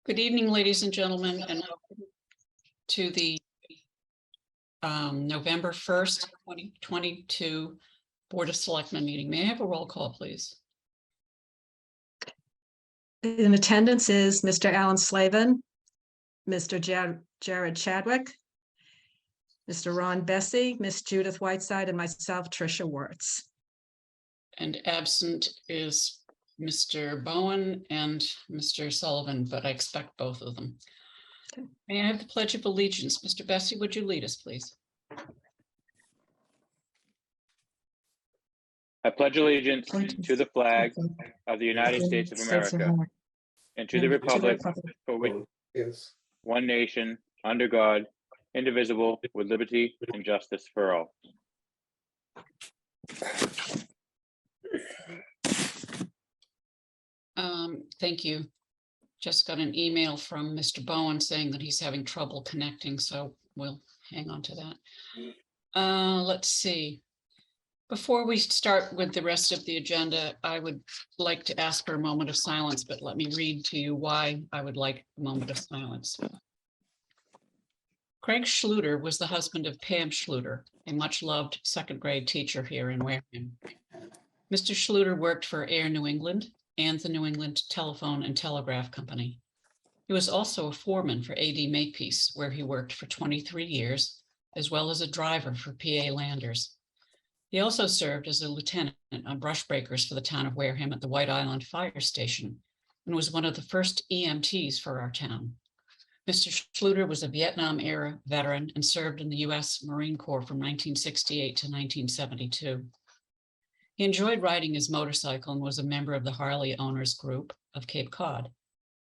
Good evening, ladies and gentlemen, and welcome to the November 1st, 2022 Board of Selectmen meeting. May I have a roll call, please? In attendance is Mr. Alan Slavin, Mr. Jared Chadwick, Mr. Ron Bessie, Miss Judith Whiteside, and myself, Tricia Wirtz. And absent is Mr. Bowen and Mr. Sullivan, but I expect both of them. Okay. May I have the Pledge of Allegiance? Mr. Bessie, would you lead us, please? I pledge allegiance to the flag of the United States of America and to the republic for which one nation, under God, indivisible, with liberty and justice for all. Thank you. Just got an email from Mr. Bowen saying that he's having trouble connecting, so we'll hang on to that. Let's see. Before we start with the rest of the agenda, I would like to ask for a moment of silence, but let me read to you why I would like a moment of silence. Craig Schluter was the husband of Pam Schluter, a much loved second grade teacher here in Wareham. Mr. Schluter worked for Air New England and the New England Telephone and Telegraph Company. He was also a foreman for AD Makepeace, where he worked for 23 years, as well as a driver for PA Landers. He also served as a lieutenant on brush breakers for the town of Wareham at the White Island Fire Station and was one of the first EMTs for our town. Mr. Schluter was a Vietnam-era veteran and served in the U.S. Marine Corps from 1968 to 1972. He enjoyed riding his motorcycle and was a member of the Harley Owners Group of Cape Cod.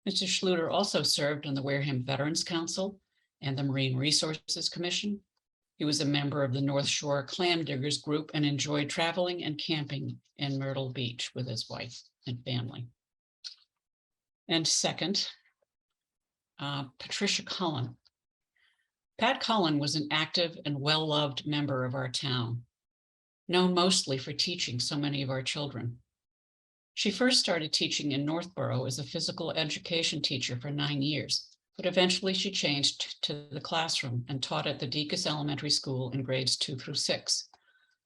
Mr. Schluter also served on the Wareham Veterans Council and the Marine Resources Commission. He was a member of the North Shore Clam Diggers Group and enjoyed traveling and camping in Myrtle Beach with his wife and family. And second, Patricia Cullen. Pat Cullen was an active and well-loved member of our town, known mostly for teaching so many of our children. She first started teaching in Northborough as a physical education teacher for 9 years, but eventually she changed to the classroom and taught at the Deacon's Elementary School in grades 2 through 6.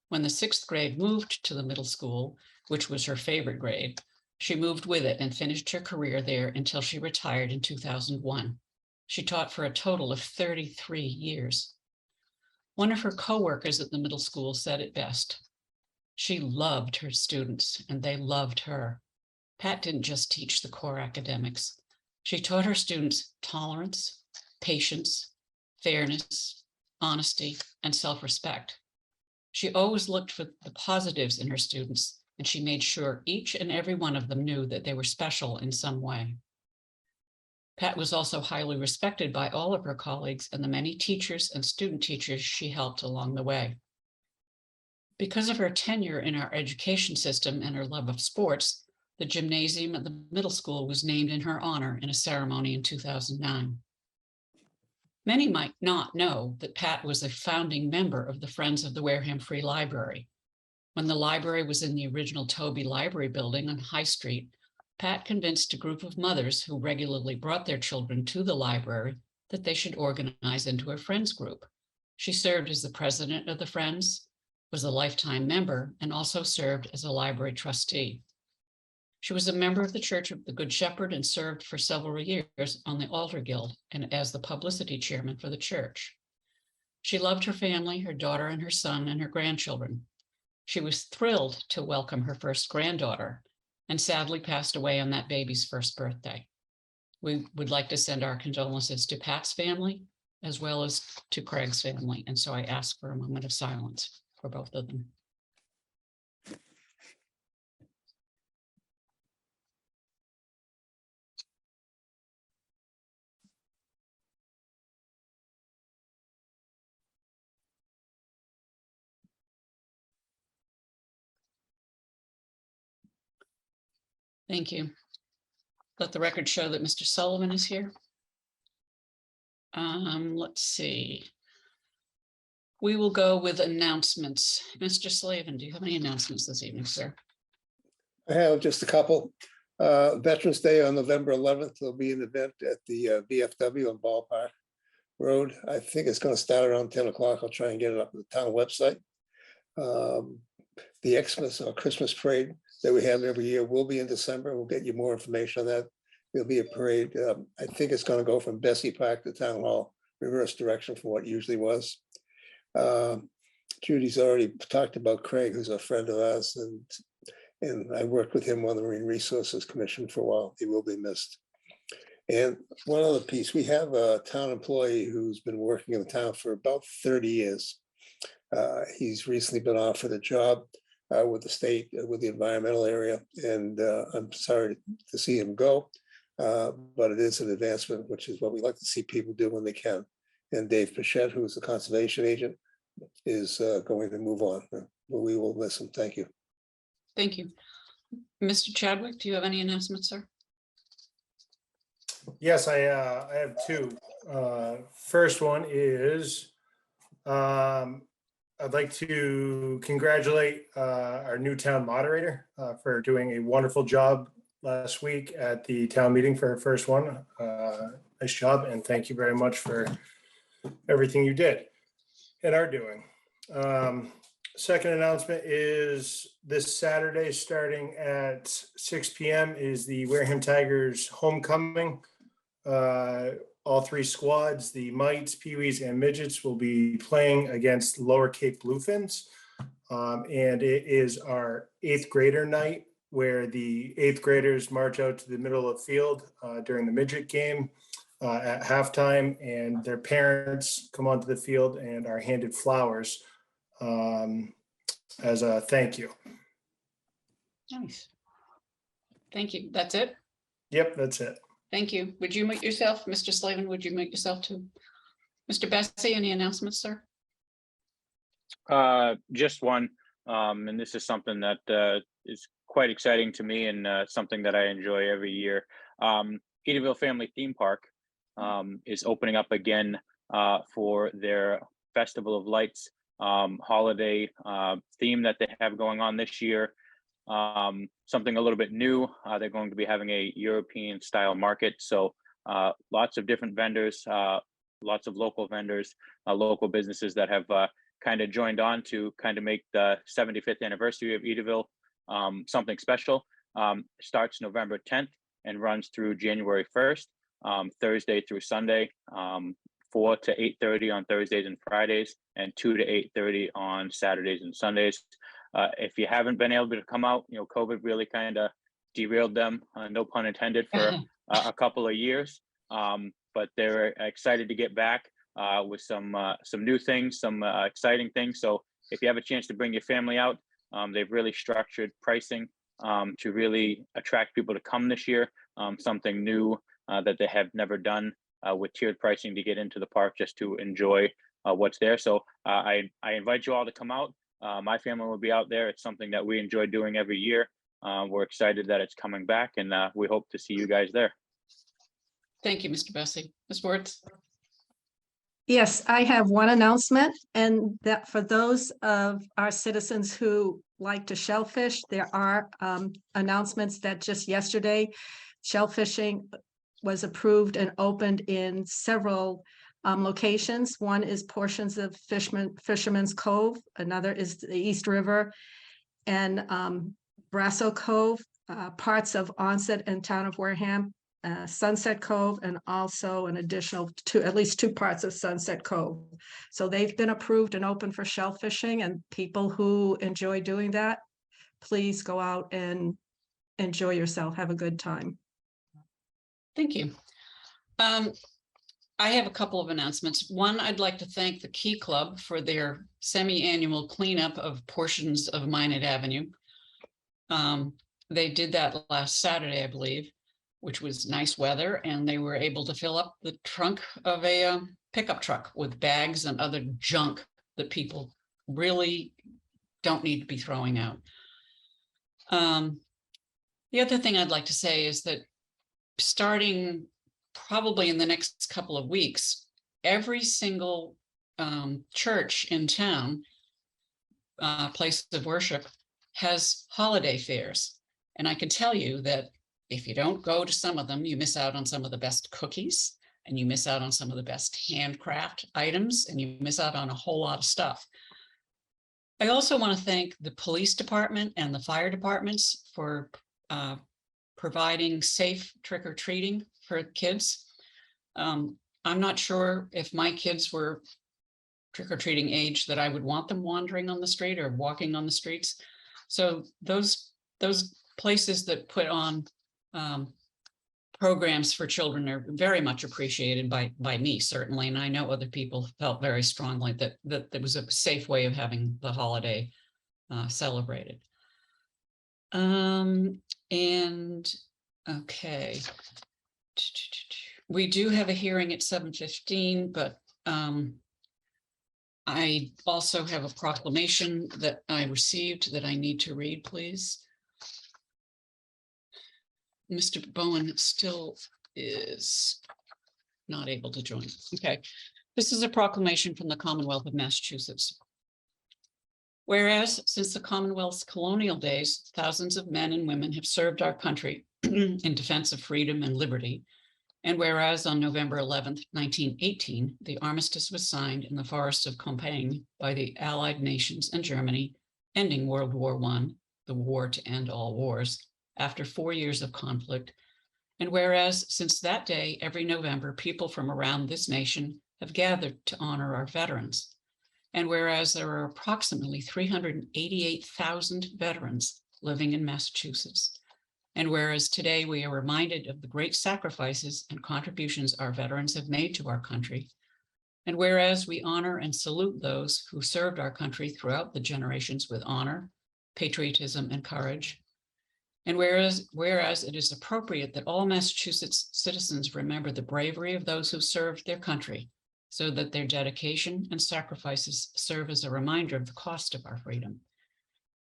When the 6th grade moved to the middle school, which was her favorite grade, she moved with it and finished her career there until she retired in 2001. She taught for a total of 33 years. One of her co-workers at the middle school said it best. She loved her students and they loved her. Pat didn't just teach the core academics. She taught her students tolerance, patience, fairness, honesty, and self-respect. She always looked for the positives in her students, and she made sure each and every one of them knew that they were special in some way. Pat was also highly respected by all of her colleagues and the many teachers and student teachers she helped along the way. Because of her tenure in our education system and her love of sports, the gymnasium at the middle school was named in her honor in a ceremony in 2009. Many might not know that Pat was a founding member of the Friends of the Wareham Free Library. When the library was in the original Toby Library building on High Street, Pat convinced a group of mothers who regularly brought their children to the library that they should organize into a Friends group. She served as the president of the Friends, was a lifetime member, and also served as a library trustee. She was a member of the Church of the Good Shepherd and served for several years on the Altar Guild and as the publicity chairman for the church. She loved her family, her daughter and her son, and her grandchildren. She was thrilled to welcome her first granddaughter and sadly passed away on that baby's first birthday. We would like to send our condolences to Pat's family as well as to Craig's family. And so I ask for a moment of silence for both of them. Thank you. Let the record show that Mr. Sullivan is here. Let's see. We will go with announcements. Mr. Slavin, do you have any announcements this evening, sir? I have just a couple. Veterans Day on November 11th, there'll be an event at the VFW on Ballpark Road. I think it's going to start around 10 o'clock. I'll try and get it up on the town website. The Xmas or Christmas parade that we have every year will be in December. We'll get you more information on that. There'll be a parade. I think it's going to go from Bessie Park to Town Hall, reverse direction from what it usually was. Judy's already talked about Craig, who's a friend of ours, and I worked with him on the Marine Resources Commission for a while. He will be missed. And one other piece, we have a town employee who's been working in the town for about 30 years. He's recently been offered a job with the state, with the environmental area, and I'm sorry to see him go, but it is an advancement, which is what we like to see people do when they can. And Dave Pichette, who's the conservation agent, is going to move on. But we will miss him. Thank you. Thank you. Mr. Chadwick, do you have any announcements, sir? Yes, I have two. First one is I'd like to congratulate our new town moderator for doing a wonderful job last week at the town meeting for her first one. Nice job, and thank you very much for everything you did and are doing. Second announcement is this Saturday, starting at 6 p.m. is the Wareham Tigers homecoming. All three squads, the Mites, Pee-wees, and Midgets, will be playing against Lower Cape Bluefins. And it is our 8th grader night, where the 8th graders march out to the middle of the field during the midget game at halftime, and their parents come onto the field and are handed flowers as a thank you. Nice. Thank you. That's it? Yep, that's it. Thank you. Would you mute yourself, Mr. Slavin? Would you mute yourself too? Mr. Bessie, any announcements, sir? Just one, and this is something that is quite exciting to me, and something that I enjoy every year. Edaville Family Theme Park is opening up again for their Festival of Lights holiday theme that they have going on this year. Something a little bit new. They're going to be having a European style market. So lots of different vendors, lots of local vendors, local businesses that have kind of joined on to kind of make the 75th anniversary of Edaville something special. Starts November 10th and runs through January 1st, Thursday through Sunday, 4 to 8:30 on Thursdays and Fridays, and 2 to 8:30 on Saturdays and Sundays. If you haven't been able to come out, COVID really kind of derailed them, no pun intended, for a couple of years. But they're excited to get back with some new things, some exciting things. So if you have a chance to bring your family out, they've really structured pricing to really attract people to come this year. Something new that they have never done with tiered pricing to get into the park, just to enjoy what's there. So I invite you all to come out. My family will be out there. It's something that we enjoy doing every year. We're excited that it's coming back, and we hope to see you guys there. Thank you, Mr. Bessie. Ms. Wertz? Yes, I have one announcement, and that for those of our citizens who like to shellfish, there are announcements that just yesterday, shellfishing was approved and opened in several locations. One is portions of Fisherman's Cove, another is the East River and Brasso Cove, parts of Onset and Town of Wareham, Sunset Cove, and also an additional at least two parts of Sunset Cove. So they've been approved and open for shellfishing, and people who enjoy doing that, please go out and enjoy yourself, have a good time. Thank you. I have a couple of announcements. One, I'd like to thank the Key Club for their semi-annual cleanup of portions of Minot Avenue. They did that last Saturday, I believe, which was nice weather, and they were able to fill up the trunk of a pickup truck with bags and other junk that people really don't need to be throwing out. The other thing I'd like to say is that starting probably in the next couple of weeks, every single church in town, place of worship, has holiday fairs. And I can tell you that if you don't go to some of them, you miss out on some of the best cookies, and you miss out on some of the best handcraft items, and you miss out on a whole lot of stuff. I also want to thank the police department and the fire departments for providing safe trick-or-treating for kids. I'm not sure if my kids were trick-or-treating age that I would want them wandering on the street or walking on the streets. So those places that put on programs for children are very much appreciated by me, certainly. And I know other people felt very strongly that there was a safe way of having the holiday celebrated. And okay. We do have a hearing at 7:15, but I also have a proclamation that I received that I need to read, please. Mr. Bowen still is not able to join. Okay, this is a proclamation from the Commonwealth of Massachusetts. Whereas since the Commonwealth's colonial days, thousands of men and women have served our country in defense of freedom and liberty. And whereas on November 11th, 1918, the armistice was signed in the forests of Compiègne by the Allied nations and Germany, ending World War I, the war to end all wars, after 4 years of conflict. And whereas since that day, every November, people from around this nation have gathered to honor our veterans. And whereas there are approximately 388,000 veterans living in Massachusetts. And whereas today we are reminded of the great sacrifices and contributions our veterans have made to our country. And whereas we honor and salute those who served our country throughout the generations with honor, patriotism, and courage. And whereas it is appropriate that all Massachusetts citizens remember the bravery of those who served their country, so that their dedication and sacrifices serve as a reminder of the cost of our freedom.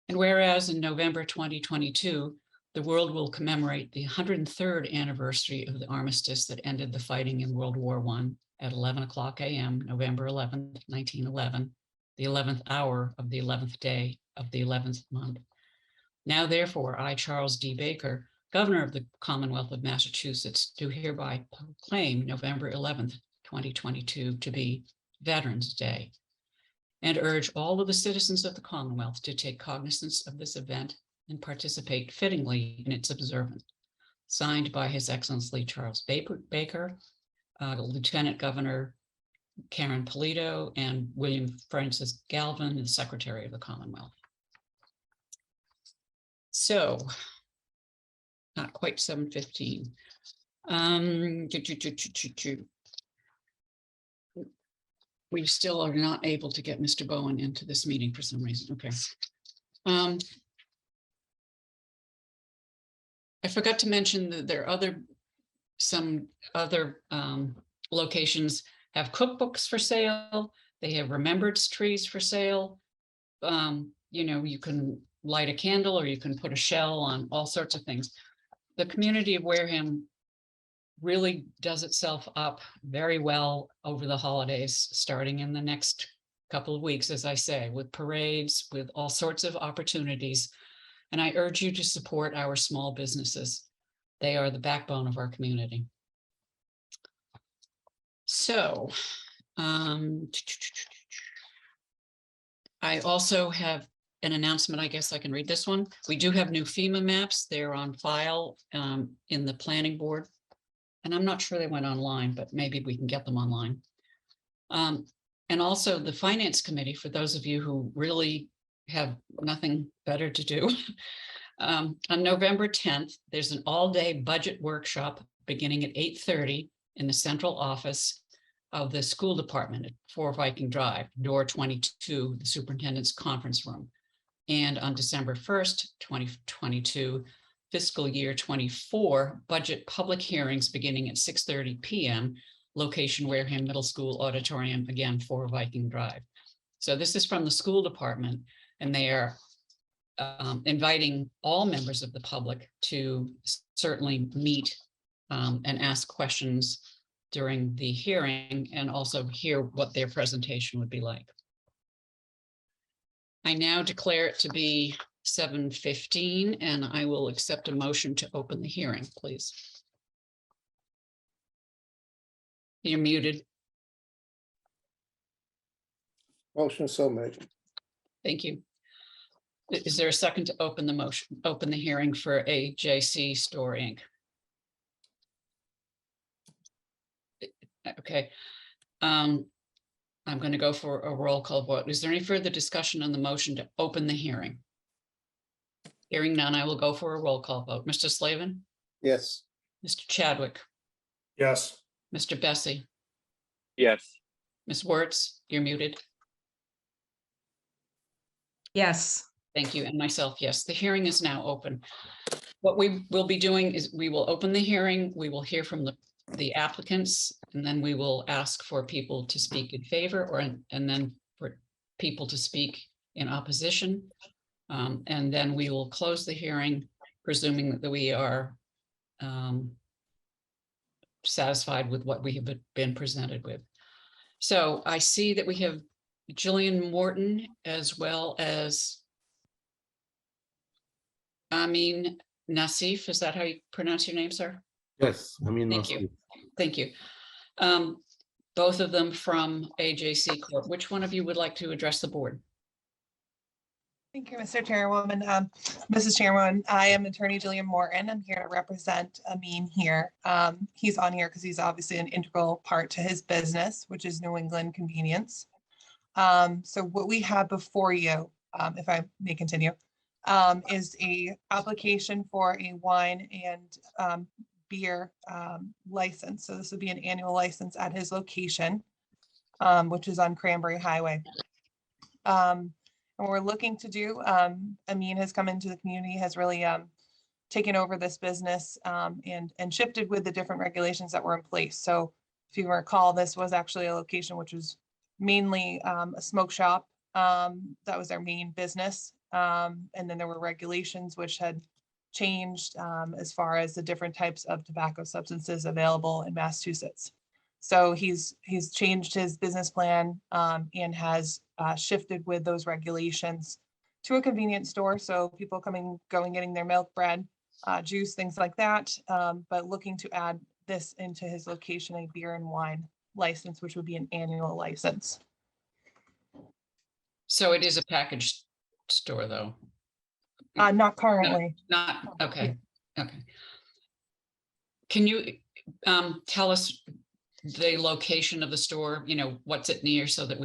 And whereas in November 2022, the world will commemorate the 103rd anniversary of the armistice that ended the fighting in World War I at 11:00 a.m., November 11th, 1911, the 11th hour of the 11th day of the 11th month. Now, therefore, I, Charles D. Baker, Governor of the Commonwealth of Massachusetts, do hereby proclaim November 11th, 2022 to be Veterans Day, and urge all of the citizens of the Commonwealth to take cognizance of this event and participate fittingly in its observance. Signed by His Excellency Charles Baker, Lieutenant Governor Karen Polito, and William Francis Galvin, the Secretary of the Commonwealth. So, not quite 7:15. We still are not able to get Mr. Bowen into this meeting for some reason. Okay. I forgot to mention that there are some other locations have cookbooks for sale. They have remembrance trees for sale. You can light a candle or you can put a shell on all sorts of things. The community of Wareham really does itself up very well over the holidays, starting in the next couple of weeks, as I say, with parades, with all sorts of opportunities. And I urge you to support our small businesses. They are the backbone of our community. So, I also have an announcement. I guess I can read this one. We do have new FEMA maps. They're on file in the planning board. And I'm not sure they went online, but maybe we can get them online. And also the Finance Committee, for those of you who really have nothing better to do. On November 10th, there's an all-day budget workshop beginning at 8:30 in the central office of the school department at 4 Viking Drive, door 22, the superintendent's conference room. And on December 1st, 2022, fiscal year 24 budget public hearings beginning at 6:30 p.m., location Wareham Middle School Auditorium, again, 4 Viking Drive. So this is from the school department, and they are inviting all members of the public to certainly meet and ask questions during the hearing and also hear what their presentation would be like. I now declare it to be 7:15, and I will accept a motion to open the hearing, please. You're muted. Motion so made. Thank you. Is there a second to open the motion, open the hearing for AJC Store Inc.? Okay. I'm going to go for a roll call vote. Is there any further discussion on the motion to open the hearing? Hearing none, I will go for a roll call vote. Mr. Slavin, Yes. Mr. Chadwick, Yes. Mr. Bessie, Yes. Ms. Wertz, you're muted. Yes. Thank you. And myself, yes. The hearing is now open. What we will be doing is we will open the hearing. We will hear from the applicants, and then we will ask for people to speak in favor and then for people to speak in opposition. And then we will close the hearing, presuming that we are satisfied with what we have been presented with. So I see that we have Jillian Morton as well as Amin Nassif. Is that how you pronounce your name, sir? Yes, I mean, Thank you. Thank you. Both of them from AJC Corp. Which one of you would like to address the board? Thank you, Mr. Chairwoman. Mrs. Chairwoman, I am Attorney Jillian Morton. I'm here to represent Amin here. He's on here because he's obviously an integral part to his business, which is New England Convenience. So what we have before you, if I may continue, is a application for a wine and beer license. So this would be an annual license at his location, which is on Cranberry Highway. And we're looking to do, Amin has come into the community, has really taken over this business and shifted with the different regulations that were in place. So if you recall, this was actually a location which was mainly a smoke shop. That was their main business. And then there were regulations which had changed as far as the different types of tobacco substances available in Massachusetts. So he's changed his business plan and has shifted with those regulations to a convenience store. So people going, getting their milk, bread, juice, things like that. But looking to add this into his location, a beer and wine license, which would be an annual license. So it is a package store, though? Not currently. Not, okay, okay. Can you tell us the location of the store, you know, what's it near so that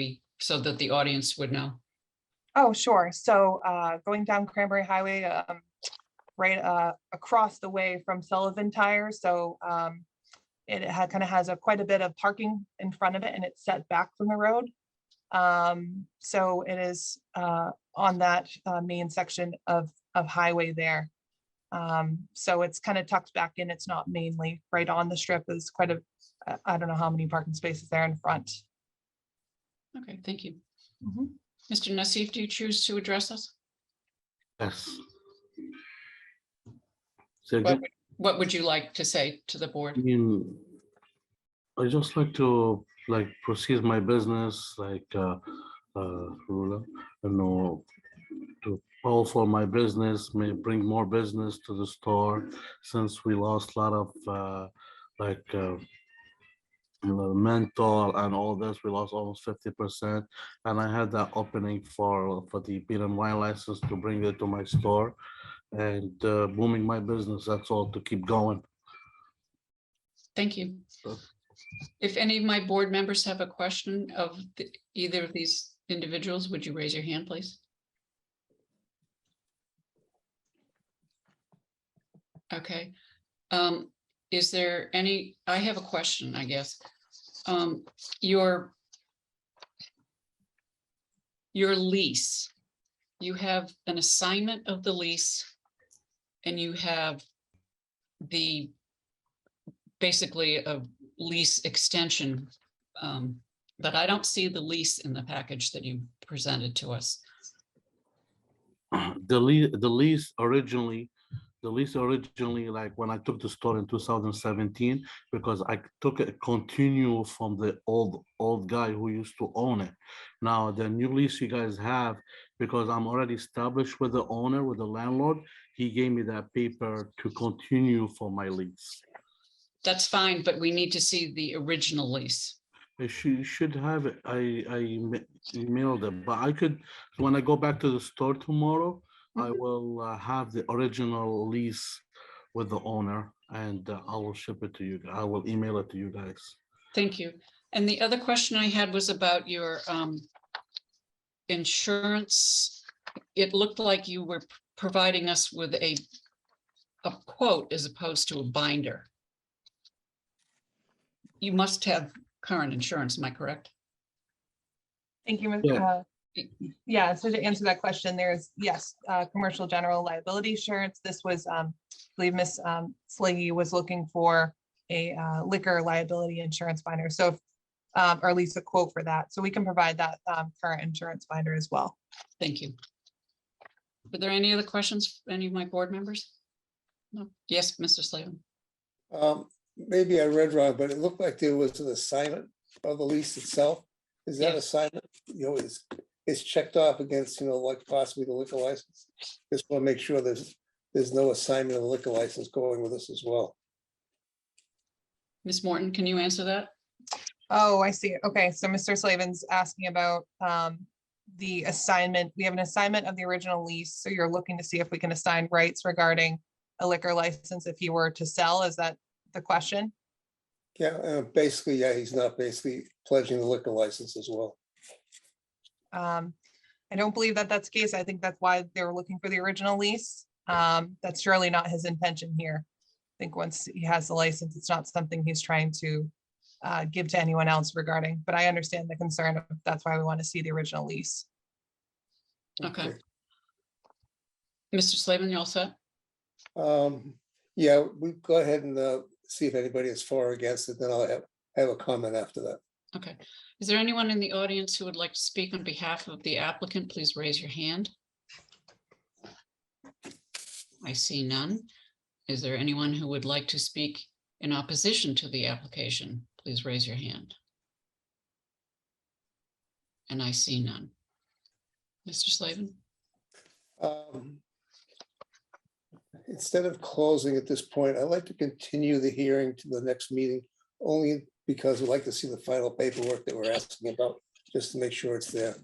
the audience would know? Oh, sure. So going down Cranberry Highway, right across the way from Sullivan Tire. So it kind of has quite a bit of parking in front of it, and it's set back from the road. So it is on that main section of highway there. So it's kind of tucked back in. It's not mainly right on the strip. There's quite a, I don't know how many parking spaces there in front. Okay, thank you. Mr. Nassif, do you choose to address us? yes. What would you like to say to the board? I mean, I just like to proceed my business, ruler, you know, to also my business, may bring more business to the store, since we lost a lot of mental and all this. We lost almost 50%, and I had that opening for the beer and wine license to bring it to my store and booming my business. That's all, to keep going. Thank you. Sure. If any of my board members have a question of either of these individuals, would you raise your hand, please? Okay. Is there any, I have a question, I guess. Your lease, you have an assignment of the lease, and you have basically a lease extension, but I don't see the lease in the package that you presented to us. The lease originally, like when I took the store in 2017, because I took a continue from the old guy who used to own it. Now the new lease you guys have because I'm already established with the owner, with the landlord. He gave me that paper to continue for my lease. That's fine, but we need to see the original lease. She should have it. Emailed it, but I could, when I go back to the store tomorrow, I will have the original lease with the owner, and I will ship it to you. I will email it to you guys. Thank you. And the other question I had was about your insurance. It looked like you were providing us with a quote as opposed to a binder. You must have current insurance, am I correct? Thank you. Yeah. Yeah, so to answer that question, there's, yes, commercial general liability insurance. This was, I believe Ms. Slaggy was looking for a liquor liability insurance binder. So, or at least a quote for that. So we can provide that current insurance binder as well. Thank you. Were there any other questions, any of my board members? No. Yes, Mr. Slavin. Maybe I read wrong, but it looked like there was an assignment of the lease itself. Is that Yeah. assignment, is checked off against, like possibly the liquor license? Just want to make sure there's no assignment of the liquor license going with us as well. Ms. Morton, can you answer that? Oh, I see. Okay, so Mr. Slavin's asking about the assignment. We have an assignment of the original lease. So you're looking to see if we can assign rights regarding a liquor license if he were to sell. Is that the question? Yeah, basically, yeah, he's not basically pledging the liquor license as well. I don't believe that that's the case. I think that's why they were looking for the original lease. That's surely not his intention here. I think once he has the license, it's not something he's trying to give to anyone else regarding, but I understand the concern. That's why we want to see the original lease. Okay. Mr. Slavin, you all set? Yeah, we go ahead and see if anybody is for or against it, then I'll have a comment after that. Okay. Is there anyone in the audience who would like to speak on behalf of the applicant? Please raise your hand. I see none. Is there anyone who would like to speak in opposition to the application? Please raise your hand. And I see none. Mr. Slavin? Instead of closing at this point, I'd like to continue the hearing to the next meeting, only because we'd like to see the final paperwork that we're asking about, just to make sure it's there.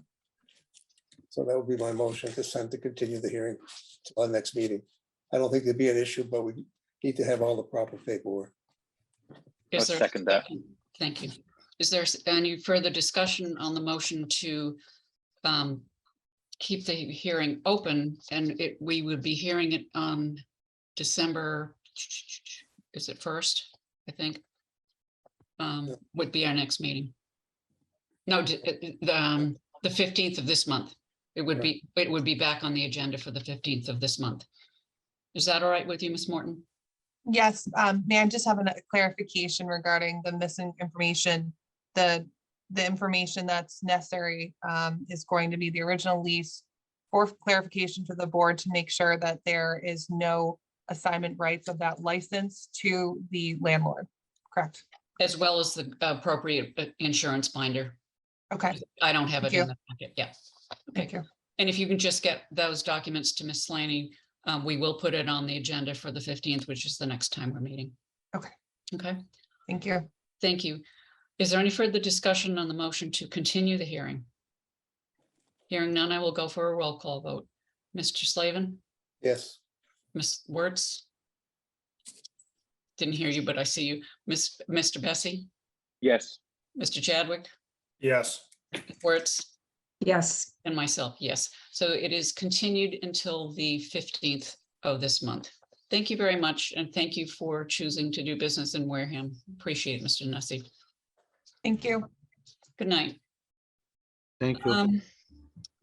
So that would be my motion at this time, to continue the hearing to our next meeting. I don't think there'd be an issue, but we need to have all the proper paperwork. I'll second that. Thank you. Is there any further discussion on the motion to keep the hearing open, and we would be hearing it on December, is it 1st, I think, would be our next meeting. No, the 15th of this month. It would be back on the agenda for the 15th of this month. Is that all right with you, Ms. Morton? Yes, may I just have a clarification regarding the missing information? The information that's necessary is going to be the original lease for clarification to the board to make sure that there is no assignment rights of that license to the landlord, correct? As well as the appropriate insurance binder. Okay, I don't have it Thank in the packet. Yeah. thank you. And if you can just get those documents to Ms. Slaney, we will put it on the agenda for the 15th, which is the next time we're meeting. Okay. Okay. Thank you. Thank you. Is there any further discussion on the motion to continue the hearing? Hearing none, I will go for a roll call vote. Mr. Slavin? Yes. Ms. Wertz? Didn't hear you, but I see you. Mr. Bessie? Yes. Mr. Chadwick? Yes. Wertz? Yes. And myself, yes. So it is continued until the 15th of this month. Thank you very much. And thank you for choosing to do business in Wareham. Appreciate it, Mr. Nussey. Thank you. Good night. Thank you.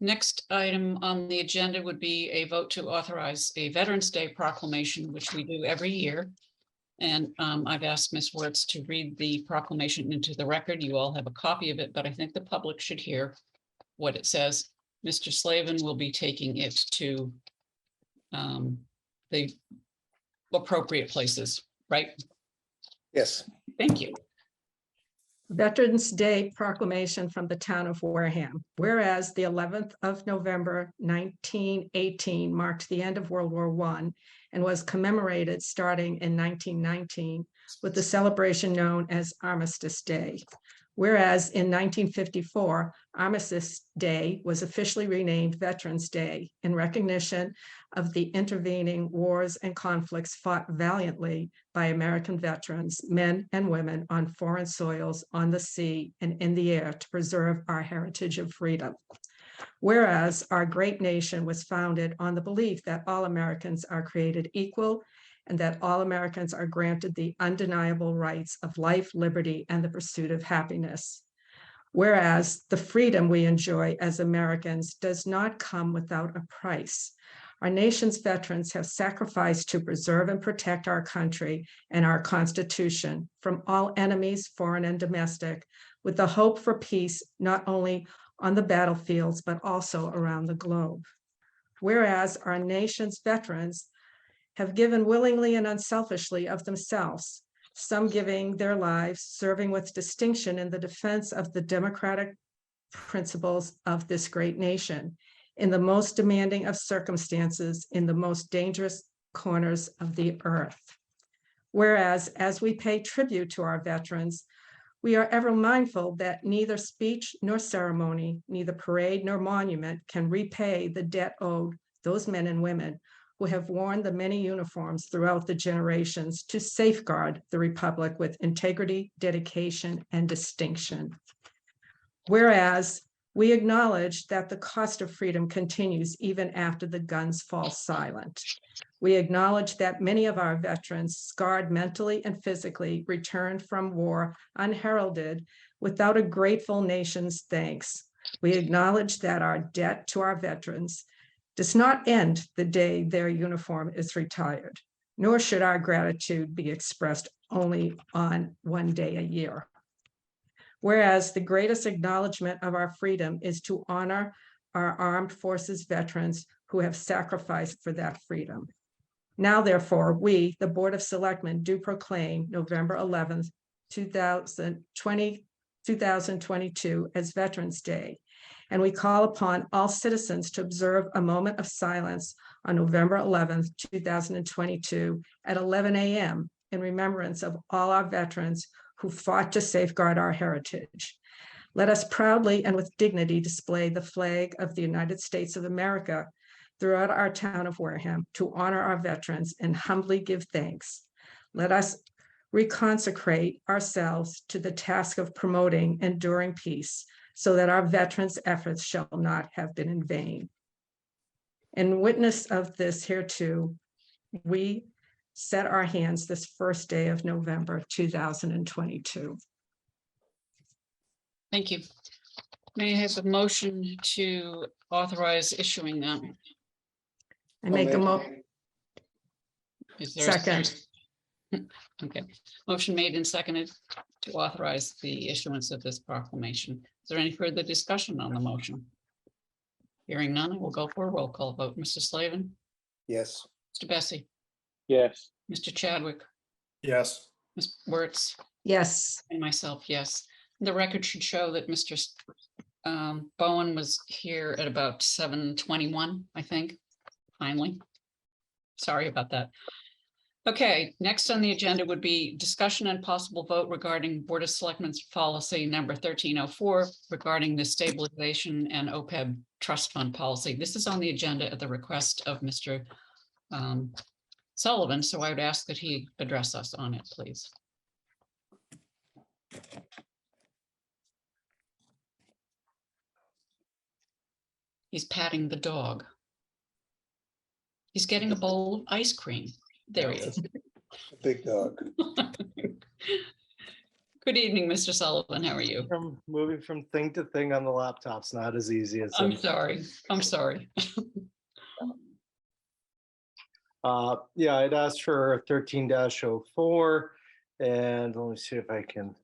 Next item on the agenda would be a vote to authorize a Veterans Day proclamation, which we do every year. And I've asked Ms. Wertz to read the proclamation into the record. You all have a copy of it, but I think the public should hear what it says. Mr. Slavin will be taking it to the appropriate places, right? Yes. Thank you. Veterans Day proclamation from the town of Wareham. Whereas the 11th of November, 1918 marked the end of World War I and was commemorated starting in 1919 with the celebration known as Armistice Day. Whereas in 1954, Armistice Day was officially renamed Veterans Day in recognition of the intervening wars and conflicts fought valiantly by American veterans, men and women on foreign soils, on the sea, and in the air to preserve our heritage of freedom. Whereas our great nation was founded on the belief that all Americans are created equal and that all Americans are granted the undeniable rights of life, liberty, and the pursuit of happiness. Whereas the freedom we enjoy as Americans does not come without a price. Our nation's veterans have sacrificed to preserve and protect our country and our Constitution from all enemies, foreign and domestic, with the hope for peace not only on the battlefields, but also around the globe. Whereas our nation's veterans have given willingly and unselfishly of themselves, some giving their lives, serving with distinction in the defense of the democratic principles of this great nation, in the most demanding of circumstances, in the most dangerous corners of the earth. Whereas, as we pay tribute to our veterans, we are ever mindful that neither speech nor ceremony, neither parade nor monument can repay the debt owed those men and women who have worn the many uniforms throughout the generations to safeguard the Republic with integrity, dedication, and distinction. Whereas we acknowledge that the cost of freedom continues even after the guns fall silent. We acknowledge that many of our veterans, scarred mentally and physically, returned from war unheralded without a grateful nation's thanks. We acknowledge that our debt to our veterans does not end the day their uniform is retired, nor should our gratitude be expressed only on one day a year. Whereas the greatest acknowledgement of our freedom is to honor our armed forces veterans who have sacrificed for that freedom. Now, therefore, we, the Board of Selectmen, do proclaim November 11th, 2022 as Veterans Day. And we call upon all citizens to observe a moment of silence on November 11th, 2022 at 11 a.m. in remembrance of all our veterans who fought to safeguard our heritage. Let us proudly and with dignity display the flag of the United States of America throughout our town of Wareham to honor our veterans and humbly give thanks. Let us reconsecrate ourselves to the task of promoting enduring peace so that our veterans' efforts shall not have been in vain. In witness of this hereto, we set our hands this first day of November 2022. Thank you. May I have a motion to authorize issuing them? I make a Is there a second. Okay, motion made and seconded to authorize the issuance of this proclamation. Is there any further discussion on the motion? Hearing none, we'll go for a roll call vote. Mr. Slavin, Yes. Mr. Bessie, Yes. Mr. Chadwick, Yes. Ms. Wertz, Yes, and myself, yes. The record should show that Mr. Bowen was here at about 7:21, I think, finally. Sorry about that. Okay, next on the agenda would be discussion and possible vote regarding Board of Selectmen's policy number 1304 regarding the stabilization and OPEB trust fund policy. This is on the agenda at the request of Mr. Sullivan, so I would ask that he address us on it, please. He's patting the dog. He's getting a bowl of ice cream. There he is. Big dog. Good evening, Mr. Sullivan. How are you? From moving from thing to thing on the laptop's not as easy as I'm sorry. I'm sorry. yeah, I'd asked for 13-04 and let me see if I can.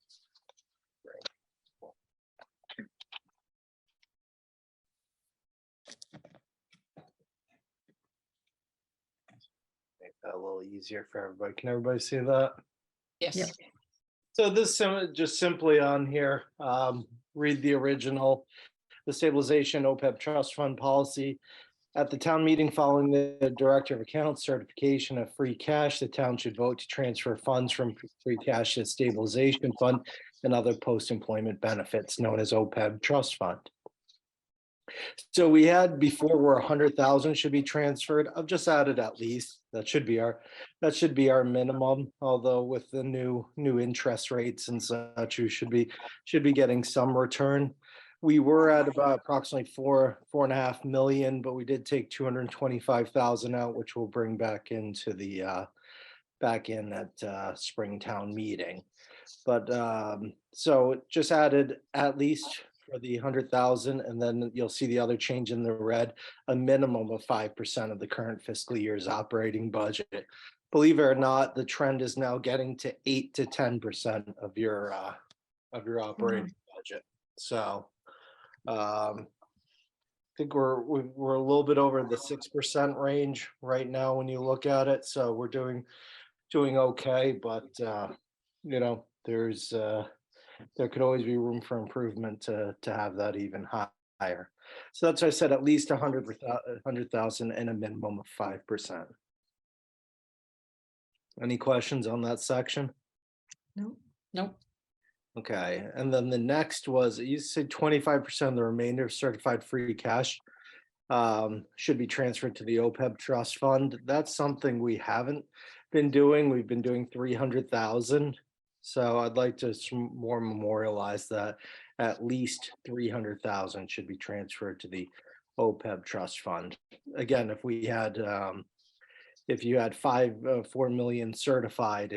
Make that a little easier for everybody. Can everybody see that? Yes. Yep. So this just simply on here, read the original, the stabilization OPEB trust fund policy. At the town meeting following the Director of Accounts certification of free cash, the town should vote to transfer funds from free cash to stabilization fund and other post-employment benefits known as OPEB trust fund. So we had before where 100,000 should be transferred. I've just added at least. That should be our minimum. Although with the new interest rates and such, you should be getting some return. We were at about approximately 4.5 million, but we did take 225,000 out, which we'll bring back into the back in at Springtown meeting. But so it just added at least for the 100,000, and then you'll see the other change in the red, a minimum of 5% of the current fiscal year's operating budget. Believe it or not, the trend is now getting to 8 to 10% of your operating budget. So I think we're a little bit over the 6% range right now when you look at it. So we're doing okay, but you know, there could always be room for improvement to have that even higher. So that's why I said at least 100,000 and a minimum of 5%. Any questions on that section? No. Nope. Okay, and then the next was, you said 25% of the remainder of certified free cash should be transferred to the OPEB trust fund. That's something we haven't been doing. We've been doing 300,000. So I'd like to more memorialize that at least 300,000 should be transferred to the OPEB trust fund. Again, if we had, if you had 4 million certified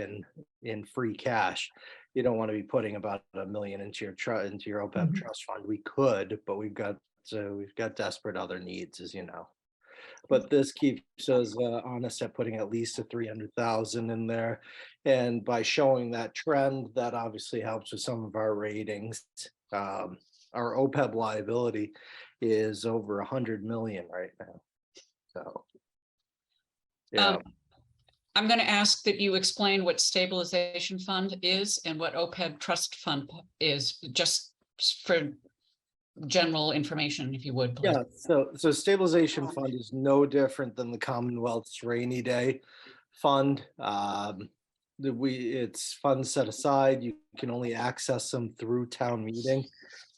in free cash, you don't want to be putting about $1 million into your OPEB trust fund. We could, but we've got desperate other needs, as you know. But this keeps us honest at putting at least a 300,000 in there. And by showing that trend, that obviously helps with some of our ratings. Our OPEB liability is over 100 million right now. So, yeah. I'm going to ask that you explain what stabilization fund is and what OPEB trust fund is, just for general information, if you would, please. Yeah, so stabilization fund is no different than the Commonwealth's rainy day fund. It's funds set aside. You can only access them through town meeting.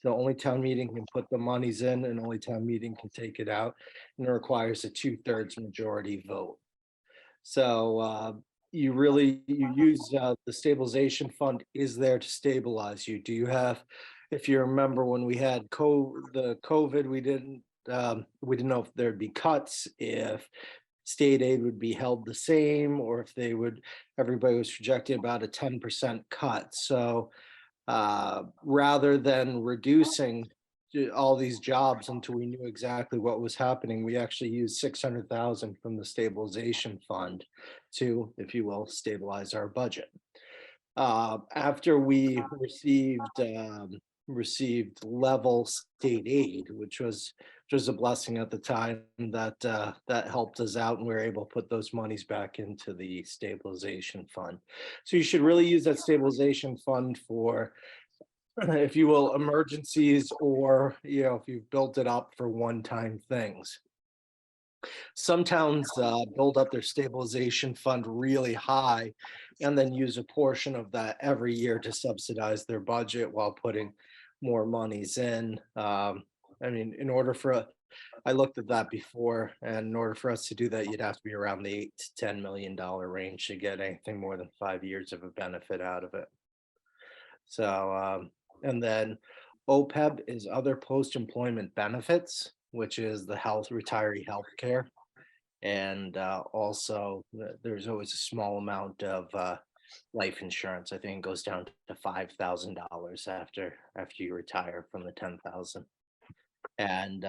So only town meeting can put the monies in, and only town meeting can take it out, and it requires a 2/3 majority vote. So you use the stabilization fund is there to stabilize you. Do you have, if you remember when we had the COVID, we didn't know if there'd be cuts, if state aid would be held the same, or if everybody was projecting about a 10% cut. So rather than reducing all these jobs until we knew exactly what was happening, we actually used 600,000 from the stabilization fund to, if you will, stabilize our budget. After we received level state aid, which was a blessing at the time, that helped us out, and we were able to put those monies back into the stabilization fund. So you should really use that stabilization fund for, if you will, emergencies, or if you've built it up for one-time things. Some towns build up their stabilization fund really high and then use a portion of that every year to subsidize their budget while putting more monies in. I mean, I looked at that before, and in order for us to do that, you'd have to be around the $8 to $10 million range to get anything more than 5 years of a benefit out of it. So, and then OPEB is other post-employment benefits, which is the retiree health care. And also there's always a small amount of life insurance. I think it goes down to $5,000 after you retire from the 10,000. And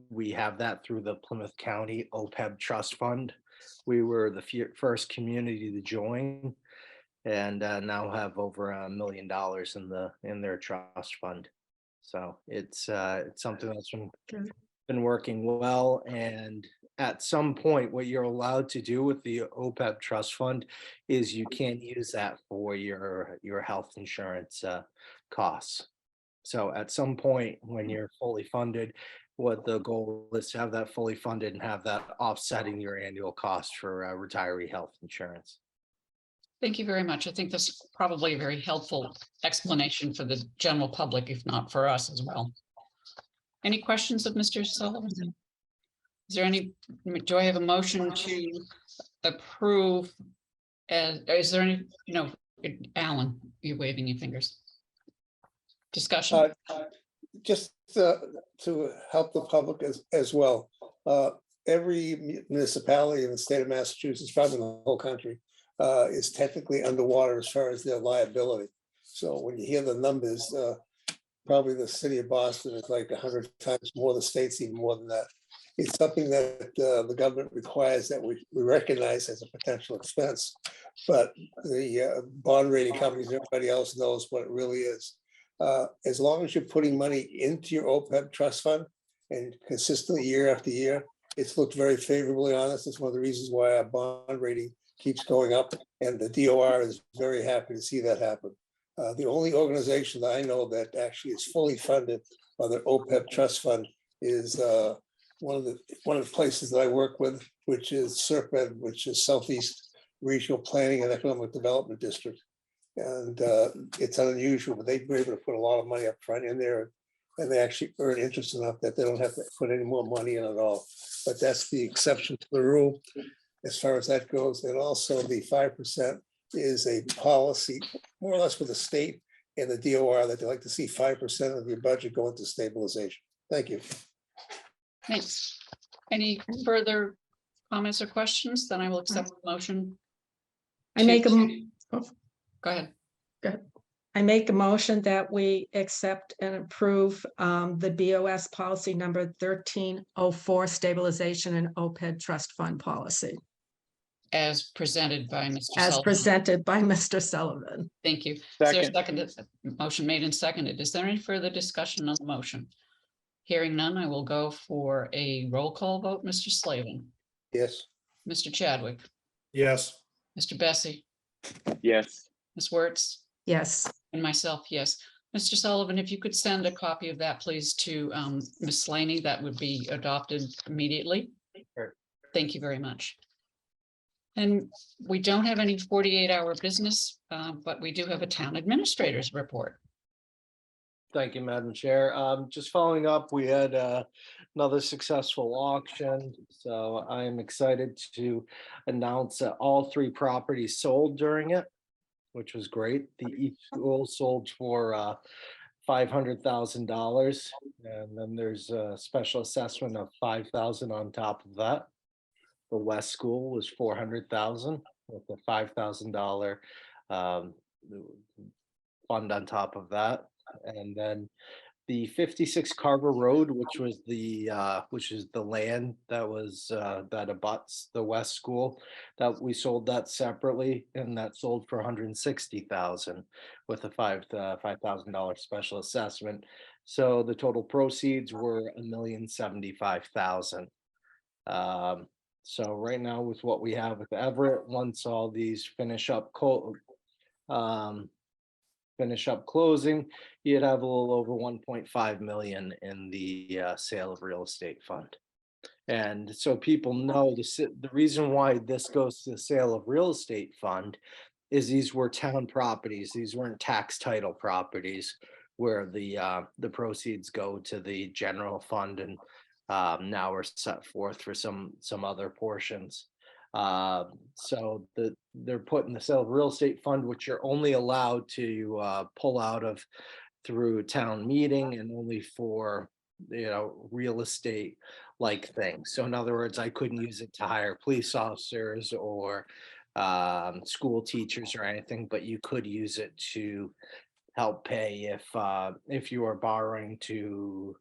we have that through the Plymouth County OPEB Trust Fund. We were the first community to join, and now have over $1 million in their trust fund. So it's something that's been working well, and at some point, what you're allowed to do with the OPEB trust fund is you can't use that for your health insurance costs. So at some point, when you're fully funded, what the goal is to have that fully funded and have that offsetting your annual cost for retiree health insurance. Thank you very much. I think this is probably a very helpful explanation for the general public, if not for us as well. Any questions of Mr. Sullivan? Is there any, do I have a motion to approve? Is there any, no, Alan, you're waving your fingers. Discussion. Just to help the public as well. Every municipality in the state of Massachusetts, probably in the whole country, is technically underwater as far as their liability. So when you hear the numbers, probably the city of Boston is like 100 times more, the state's even more than that. It's something that the government requires that we recognize as a potential expense, but the bond rating companies, everybody else knows what it really is. As long as you're putting money into your OPEB trust fund and consistently year after year, it's looked very favorably on us. It's one of the reasons why our bond rating keeps going up, and the DOR is very happy to see that happen. The only organization that I know that actually is fully funded by their OPEB trust fund is one of the places that I work with, which is SERPED, which is Southeast Regional Planning and Economic Development District. And it's unusual, but they were able to put a lot of money up front in there, and they actually earn interest enough that they don't have to put any more money in at all. But that's the exception to the rule as far as that goes. And also the 5% is a policy more or less with the state and the DOR that they like to see 5% of your budget go into stabilization. Thank you. Thanks. Any further comments or questions? Then I will accept the motion. I make a, Go ahead. I make a motion that we accept and approve the BOS policy number 1304, stabilization and OPEB trust fund policy. As presented by Mr. As Sullivan. presented by Mr. Sullivan. Thank you. Is there a Second. motion made and seconded. Is there any further discussion on the motion? Hearing none, I will go for a roll call vote. Mr. Slavin, Yes. Mr. Chadwick, Yes. Mr. Bessie, Yes. Ms. Wertz, Yes. and myself, yes. Mr. Sullivan, if you could send a copy of that, please, to Ms. Slaney, that would be adopted immediately. Sure. Thank you very much. And we don't have any 48-hour business, but we do have a town administrator's report. Thank you, Madam Chair. Just following up, we had another successful auction. So I am excited to announce that all 3 properties sold during it, which was great. Each school sold for $500,000. And then there's a special assessment of $5,000 on top of that. The West School was $400,000 with a $5,000 fund on top of that. And then the 56 Carver Road, which is the land that was that abuts the West School, that we sold that separately, and that sold for $160,000 with a $5,000 special assessment. So the total proceeds were $1,075,000. So right now, with what we have with Everett, once all these finish up closing, you'd have a little over 1.5 million in the sale of real estate fund. And so people know the reason why this goes to the sale of real estate fund is these were town properties. These weren't tax title properties where the proceeds go to the general fund, and now we're set forth for some other portions. So they're putting the sale of real estate fund, which you're only allowed to pull out of through town meeting, and only for real estate like things. So in other words, I couldn't use it to hire police officers or school teachers or anything, but you could use it to help pay if you are borrowing to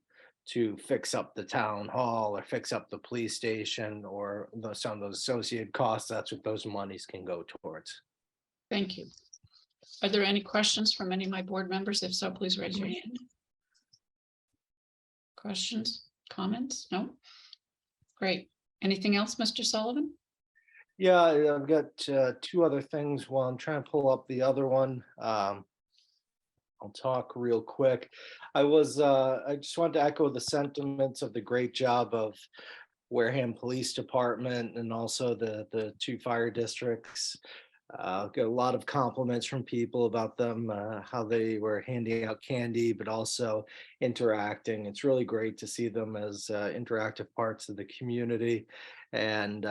fix up the town hall or fix up the police station or some of those associated costs. That's what those monies can go towards. Thank you. Are there any questions from any of my board members? If so, please raise your hand. Questions, comments? No? Great. Anything else, Mr. Sullivan? Yeah, I've got two other things while I'm trying to pull up the other one. I'll talk real quick. I just wanted to echo the sentiments of the great job of Wareham Police Department and also the two fire districts. Got a lot of compliments from people about them, how they were handing out candy, but also interacting. It's really great to see them as interactive parts of the community. And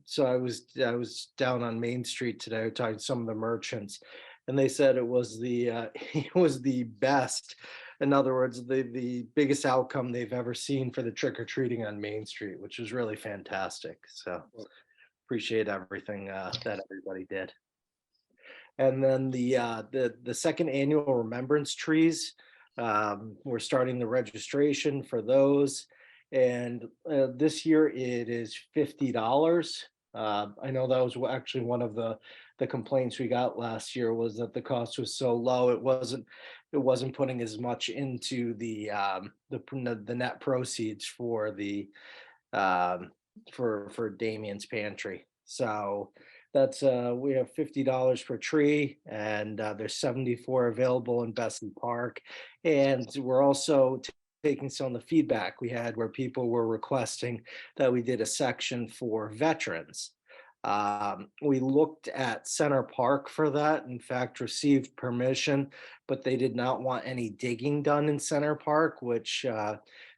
so I was down on Main Street today talking to some of the merchants, and they said it was the it was the best. In other words, the biggest outcome they've ever seen for the trick or treating on Main Street, which was really fantastic. So appreciate everything that everybody did. And then the second annual remembrance trees, we're starting the registration for those. And this year it is $50. I know that was actually one of the complaints we got last year, was that the cost was so low. It wasn't putting as much into the net proceeds for the for Damien's Pantry. So that's we have $50 per tree, and there's 74 available in Bessie Park. And we're also taking some of the feedback we had where people were requesting that we did a section for veterans. We looked at Center Park for that, in fact, received permission, but they did not want any digging done in Center Park, which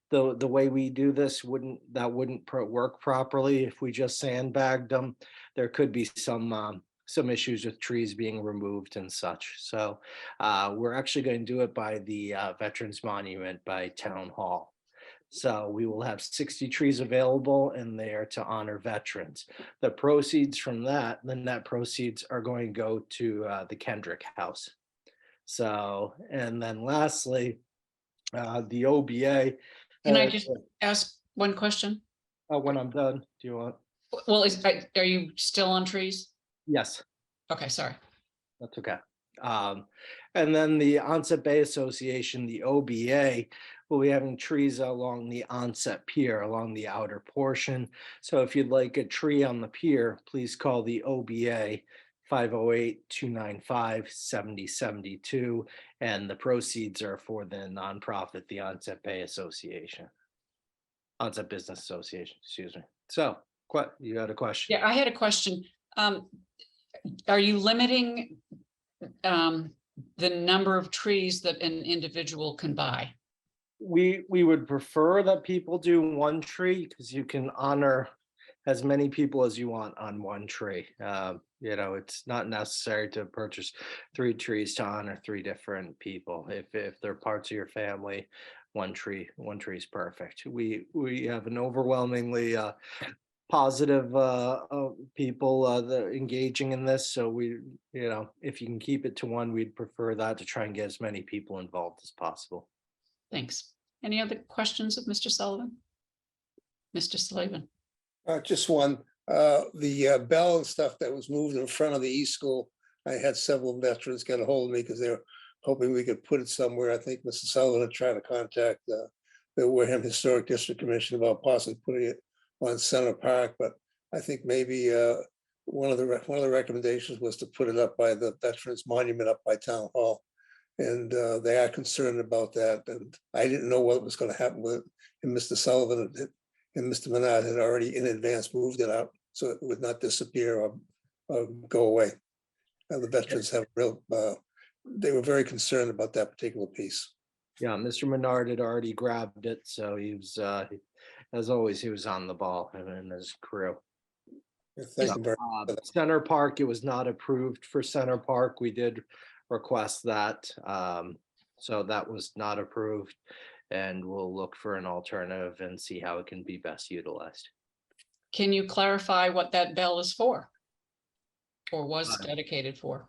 the way we do this wouldn't work properly. If we just sandbagged them, there could be some issues with trees being removed and such. So we're actually going to do it by the Veterans Monument by Town Hall. So we will have 60 trees available in there to honor veterans. The proceeds from that, the net proceeds, are going to go to the Kendrick House. So, and then lastly, the OBA. Can I just ask one question? When I'm done, do you want? Well, are you still on trees? Yes. Okay, sorry. That's okay. And then the Onset Bay Association, the OBA, will be having trees along the Onset Pier, along the outer portion. So if you'd like a tree on the pier, please call the OBA 508-295-7072. And the proceeds are for the nonprofit, the Onset Bay Association. Onset Business Association, excuse me. So, you had a question? Yeah, I had a question. Are you limiting the number of trees that an individual can buy? We would prefer that people do one tree, because you can honor as many people as you want on one tree. You know, it's not necessary to purchase 3 trees to honor 3 different people. If they're parts of your family, one tree is perfect. We have an overwhelmingly positive people that are engaging in this. So we, you know, if you can keep it to one, we'd prefer that, to try and get as many people involved as possible. Thanks. Any other questions of Mr. Sullivan? Mr. Sullivan? Just one. The bell and stuff that was moved in front of the East School, I had several veterans get a hold of me because they were hoping we could put it somewhere. I think Mr. Sullivan had tried to contact the Wareham Historic District Commission about possibly putting it on Center Park, but I think maybe one of the recommendations was to put it up by the Veterans Monument up by Town Hall. And they are concerned about that. And I didn't know what was going to happen with it. And Mr. Sullivan and Mr. Menard had already in advance moved it out so it would not disappear or go away. And the veterans have they were very concerned about that particular piece. Yeah, Mr. Menard had already grabbed it, so he was, as always, he was on the ball, him and his crew. Thank you very much. Center Park, it was not approved for Center Park. We did request that. So that was not approved, and we'll look for an alternative and see how it can be best utilized. Can you clarify what that bell is for? Or was dedicated for?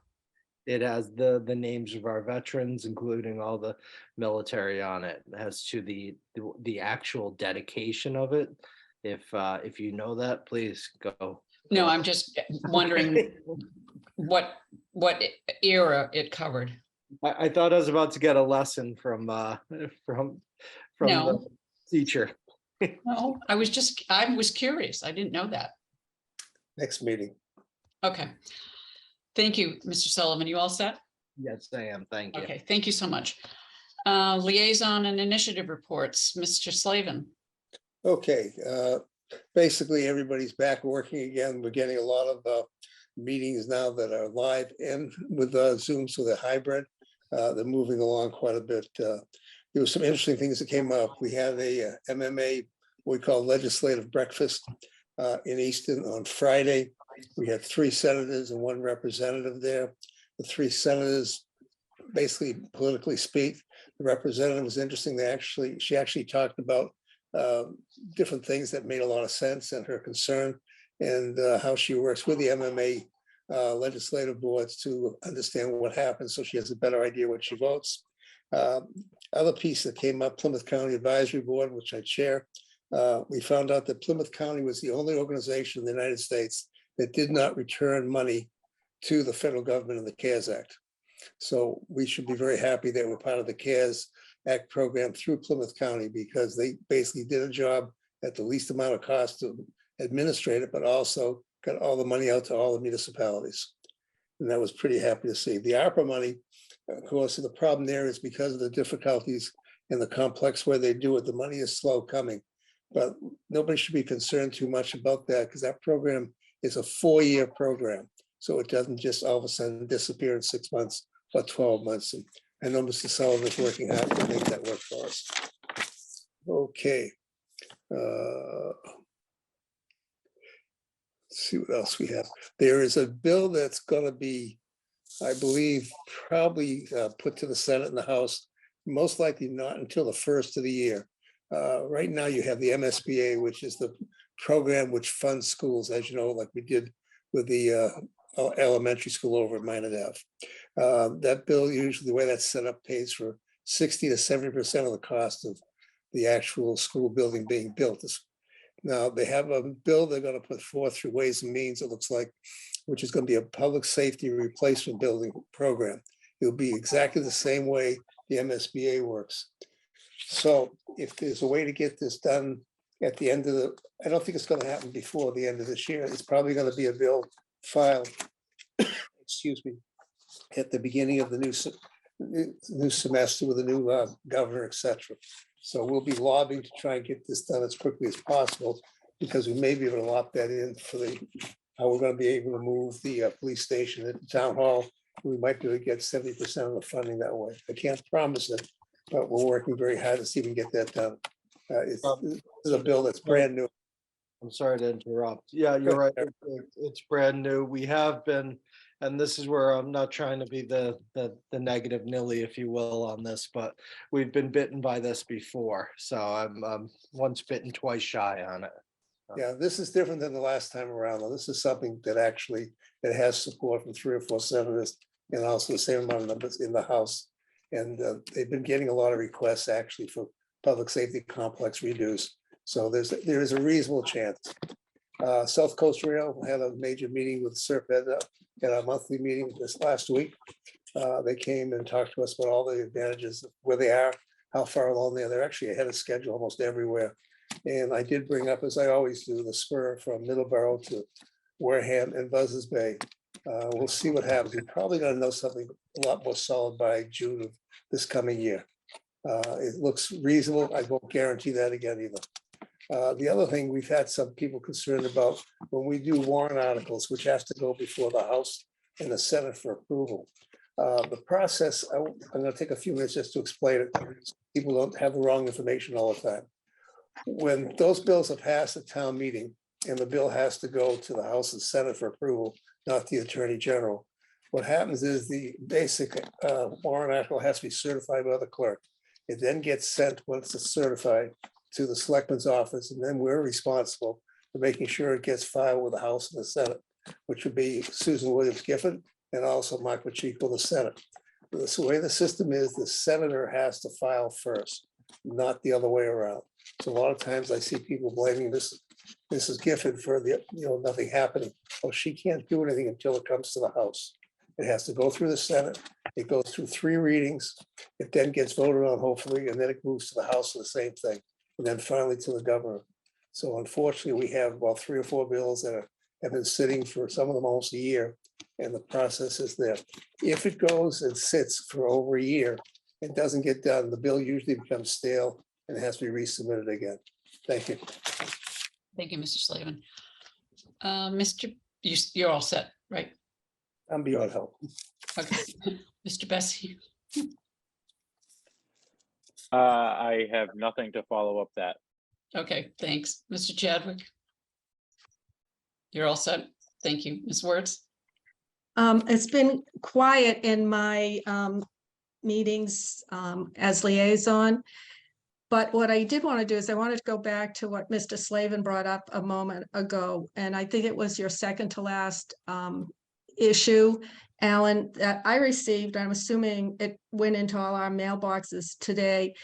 It has the names of our veterans, including all the military on it. As to the actual dedication of it, if you know that, please go. No, I'm just wondering what era it covered. I thought I was about to get a lesson from No. the teacher. No, I was curious. I didn't know that. Next meeting. Okay. Thank you, Mr. Sullivan. You all set? Yes, I am. Thank you. Okay, thank you so much. Liaison and initiative reports, Mr. Slavin. Okay, basically, everybody's back working again. We're getting a lot of meetings now that are live and with Zoom, so they're hybrid. They're moving along quite a bit. There were some interesting things that came up. We had a MMA, what we call legislative breakfast in Easton on Friday. We had 3 senators and 1 representative there. The 3 senators basically politically speak. The representative was interesting. She actually talked about different things that made a lot of sense and her concern, and how she works with the MMA legislative boards to understand what happens, so she has a better idea what she votes. Other piece that came up, Plymouth County Advisory Board, which I chair, we found out that Plymouth County was the only organization in the United States that did not return money to the federal government in the CARES Act. So we should be very happy that we're part of the CARES Act program through Plymouth County, because they basically did a job at the least amount of cost to administrate it, but also got all the money out to all the municipalities. And that was pretty happy to see. The ARPA money, of course, the problem there is because of the difficulties and the complex way they do it, the money is slow coming. But nobody should be concerned too much about that, because that program is a 4-year program. So it doesn't just all of a sudden disappear in 6 months or 12 months. And I know Mr. Sullivan is working hard to make that work for us. Okay. Let's see what else we have. There is a bill that's going to be, I believe, probably put to the Senate and the House, most likely not until the first of the year. Right now you have the MSBA, which is the program which funds schools, as you know, like we did with the elementary school over at Minot Ave. That bill, usually the way that's set up, pays for 60 to 70% of the cost of the actual school building being built. Now, they have a bill they're going to put forth through Ways and Means, it looks like, which is going to be a public safety replacement building program. It'll be exactly the same way the MSBA works. So if there's a way to get this done at the end of the, I don't think it's going to happen before the end of this year. It's probably going to be a bill filed, excuse me, at the beginning of the new semester with a new governor, etc. So we'll be lobbying to try and get this done as quickly as possible, because we may be able to lock that in for how we're going to be able to move the police station at the town hall. We might be able to get 70% of the funding that way. I can't promise it, but we're working very hard to see if we can get that done. This is a bill that's brand new. I'm sorry to interrupt. Yeah, you're right. It's brand new. We have been, and this is where I'm not trying to be the negative Nilly, if you will, on this, but we've been bitten by this before. So I'm once bitten, twice shy on it. Yeah, this is different than the last time around, though. This is something that actually, it has support from 3 or 4 senators, and also the same amount of numbers in the House. And they've been getting a lot of requests actually for public safety complex redos. So there is a reasonable chance. South Coast Rail had a major meeting with Serped at our monthly meeting this last week. They came and talked to us about all the advantages of where they are, how far along they are. They're actually ahead of schedule almost everywhere. And I did bring up, as I always do, the spur from Middleborough to Wareham and Buzzards Bay. We'll see what happens. We're probably going to know something a lot more solid by June of this coming year. It looks reasonable. I won't guarantee that again either. The other thing, we've had some people concerned about when we do warrant articles, which has to go before the House and the Senate for approval. The process, I'm going to take a few minutes just to explain it. People don't have the wrong information all the time. When those bills are passed at town meeting and the bill has to go to the House and Senate for approval, not the Attorney General, what happens is the basic warrant article has to be certified by the clerk. It then gets sent, once it's certified, to the Selectmen's office, and then we're responsible for making sure it gets filed with the House and the Senate, which would be Susan Williams Giffen and also Mike Pacheco, the Senate. The way the system is, the senator has to file first, not the other way around. So a lot of times I see people blaming Mrs. Giffen for nothing happening. Well, she can't do anything until it comes to the House. It has to go through the Senate. It goes through 3 readings. It then gets voted on, hopefully, and then it moves to the House for the same thing. and then finally to the governor. So unfortunately, we have about 3 or 4 bills that have been sitting for some of them almost a year, and the process is there. If it goes and sits for over a year, it doesn't get done, the bill usually becomes stale and has to be resubmitted again. Thank you. Thank you, Mr. Slavin. You're all set, right? I'm beyond help. Okay. Mr. Bessie? I have nothing to follow up that. Okay, thanks. Mr. Chadwick? You're all set? Thank you. Ms. Wertz? It's been quiet in my meetings as liaison. But what I did want to do is I wanted to go back to what Mr. Slavin brought up a moment ago. And I think it was your second to last issue, Alan, that I received. I'm assuming it went into all our mailboxes today,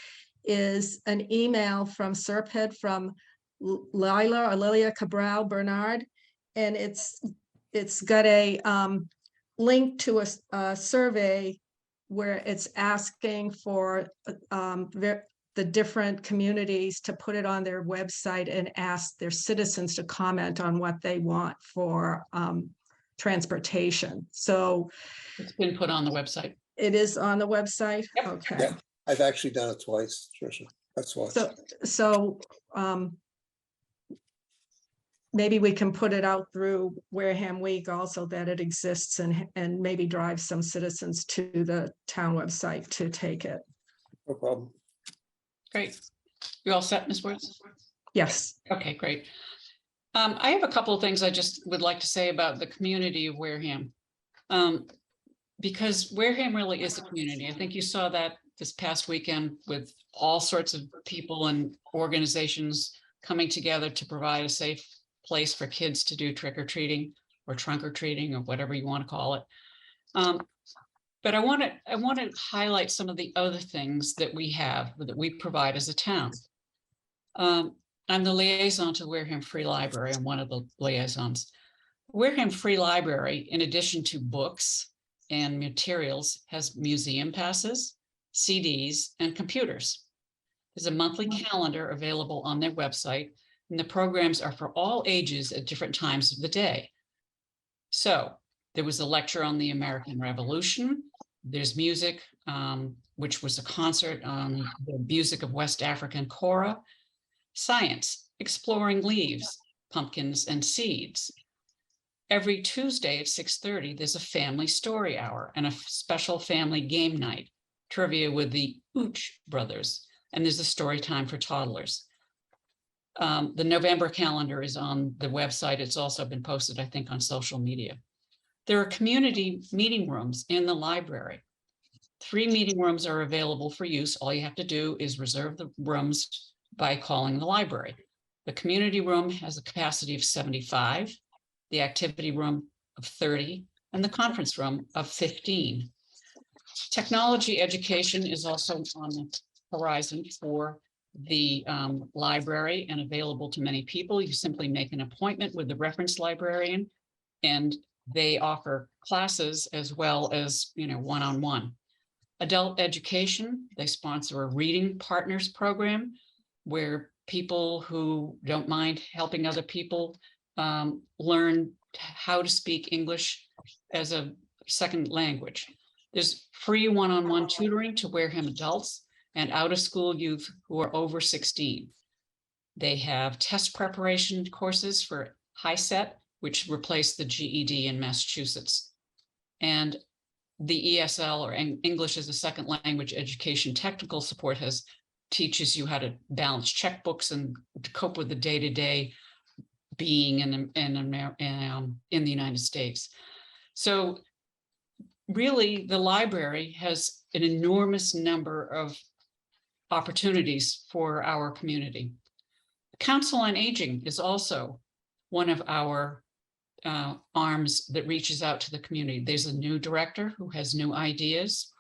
is an email from Serped from Lilia Cabral Bernard. And it's got a link to a survey where it's asking for the different communities to put it on their website and ask their citizens to comment on what they want for transportation. So It's been put on the website. it is on the website? Yep. Okay. Yeah, I've actually done it twice, Tricia. That's why. So maybe we can put it out through Wareham Week also, that it exists, and maybe drive some citizens to the town website to take it. No problem. Great. You all set, Ms. Wertz? Yes. Okay, great. I have a couple of things I just would like to say about the community of Wareham. Because Wareham really is a community. I think you saw that this past weekend with all sorts of people and organizations coming together to provide a safe place for kids to do trick or treating or trunk or treating or whatever you want to call it. But I want to highlight some of the other things that we have, that we provide as a town. I'm the liaison to Wareham Free Library. I'm one of the liaisons. Wareham Free Library, in addition to books and materials, has museum passes, CDs, and computers. There's a monthly calendar available on their website, and the programs are for all ages at different times of the day. So there was a lecture on the American Revolution. There's music, which was a concert on the music of West African Kora. Science, exploring leaves, pumpkins, and seeds. Every Tuesday at 6:30, there's a family story hour and a special family game night, trivia with the Ooch brothers, and there's a story time for toddlers. The November calendar is on the website. It's also been posted, I think, on social media. There are community meeting rooms in the library. 3 meeting rooms are available for use. All you have to do is reserve the rooms by calling the library. The community room has a capacity of 75, the activity room of 30, and the conference room of 15. Technology education is also on the horizon for the library and available to many people. You simply make an appointment with the reference librarian, and they offer classes as well as, one-on-one. Adult education, they sponsor a reading partners program where people who don't mind helping other people learn how to speak English as a second language. There's free one-on-one tutoring to Wareham adults and out-of-school youth who are over 16. They have test preparation courses for HiSET, which replaced the GED in Massachusetts. And the ESL, or English as a second language education technical support, teaches you how to balance checkbooks and to cope with the day-to-day being in the United States. So really, the library has an enormous number of opportunities for our community. Council on Aging is also one of our arms that reaches out to the community. There's a new director who has new ideas.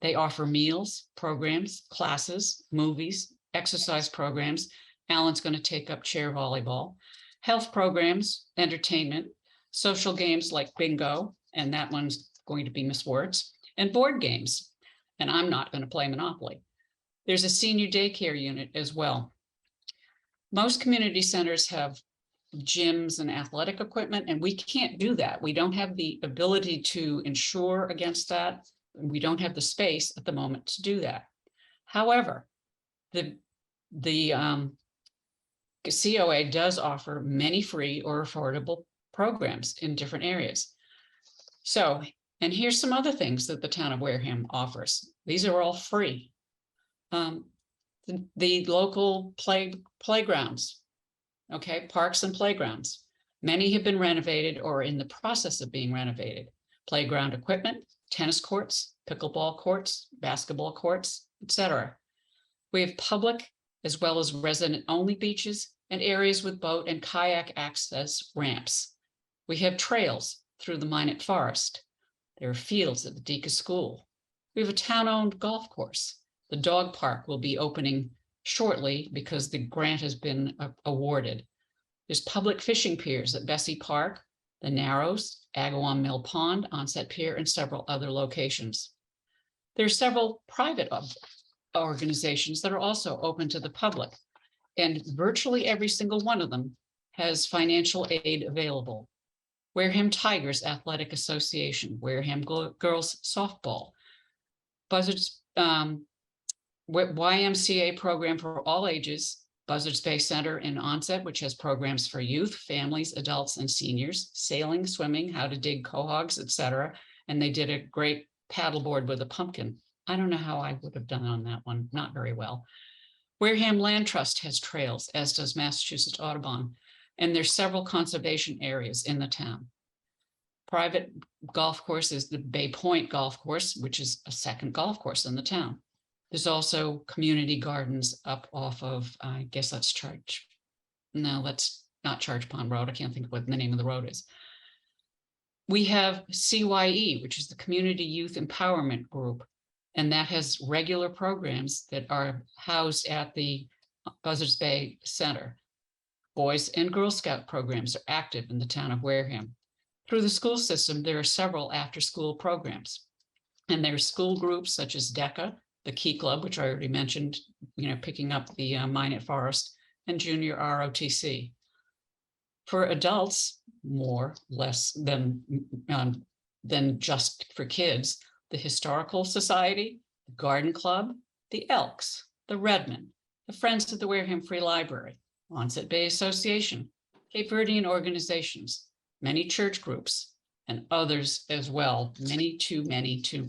They offer meals, programs, classes, movies, exercise programs. Alan's going to take up chair volleyball, health programs, entertainment, social games like bingo, and that one's going to be Miss Wertz, and board games. And I'm not going to play Monopoly. There's a senior daycare unit as well. Most community centers have gyms and athletic equipment, and we can't do that. We don't have the ability to insure against that. We don't have the space at the moment to do that. However, the COA does offer many free or affordable programs in different areas. So, and here's some other things that the town of Wareham offers. These are all free. The local playgrounds, okay, parks and playgrounds. Many have been renovated or in the process of being renovated. Playground equipment, tennis courts, pickleball courts, basketball courts, etc. We have public as well as resident-only beaches and areas with boat and kayak access ramps. We have trails through the Minot Forest. There are fields at the Deacon School. We have a town-owned golf course. The dog park will be opening shortly because the grant has been awarded. There's public fishing piers at Bessie Park, the Narrows, Agawam Mill Pond, Onset Pier, and several other locations. There are several private organizations that are also open to the public, and virtually every single one of them has financial aid available. Wareham Tigers Athletic Association, Wareham Girls Softball, Buzzards YMCA program for all ages, Buzzards Bay Center in Onset, which has programs for youth, families, adults, and seniors, sailing, swimming, how to dig quahogs, etc. And they did a great paddleboard with a pumpkin. I don't know how I would have done on that one, not very well. Wareham Land Trust has trails, as does Massachusetts Audubon, and there's several conservation areas in the town. Private golf course is the Bay Point Golf Course, which is a second golf course in the town. There's also community gardens up off of, I guess that's Charge. No, that's not Charge Pond Road. I can't think of what the name of the road is. We have CYE, which is the Community Youth Empowerment Group, and that has regular programs that are housed at the Buzzards Bay Center. Boys and Girl Scout programs are active in the town of Wareham. Through the school system, there are several after-school programs, and there are school groups such as DECA, the Key Club, which I already mentioned, picking up the Minot Forest, and Junior ROTC. For adults, less than just for kids, the Historical Society, the Garden Club, the Elks, the Redmen, the Friends of the Wareham Free Library, Onset Bay Association, Cape Verdean organizations, many church groups, and others as well, many too many to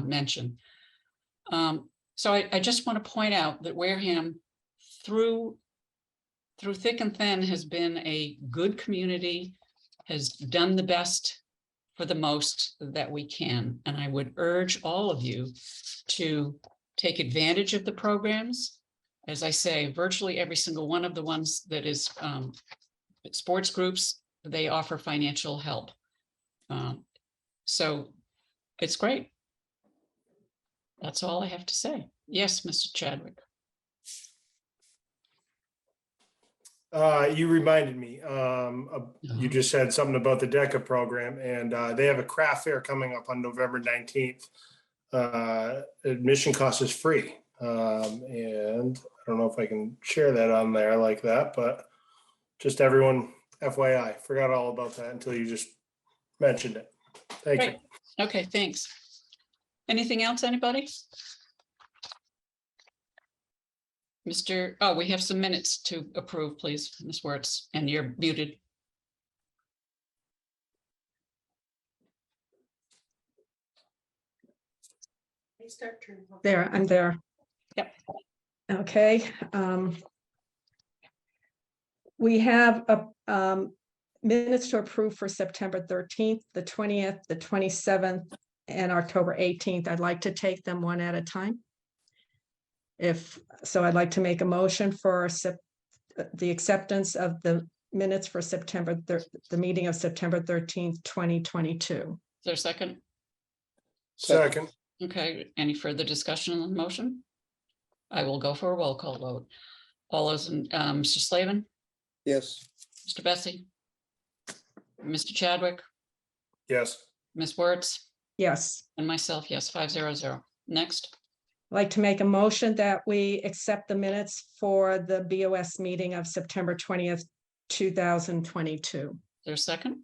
mention. So I just want to point out that Wareham, through thick and thin, has been a good community, has done the best for the most that we can. And I would urge all of you to take advantage of the programs. As I say, virtually every single one of the ones that is sports groups, they offer financial help. So it's great. That's all I have to say. Yes, Mr. Chadwick. You reminded me, you just said something about the DECA program, and they have a craft fair coming up on November 19th. Admission cost is free. And I don't know if I can share that on there like that, but just everyone, FYI, forgot all about that until you just mentioned it. Thank you. Okay, thanks. Anything else, anybody? We have some minutes to approve, please, Ms. Wertz, and you're muted. There, I'm there. Yep. Okay. We have minutes to approve for September 13th, the 20th, the 27th, and October 18th. I'd like to take them one at a time. I'd like to make a motion for the acceptance of the minutes for the meeting of September 13th, 2022. Is there a second? Second. Okay, any further discussion on the motion? I will go for a roll call vote. All those in, Mr. Slavin, Yes. Mr. Bessie, Mr. Chadwick, Yes. Ms. Wertz, Yes. and myself, yes, 500. Next. like to make a motion that we accept the minutes for the BOS meeting of September 20th, 2022. Is there a second?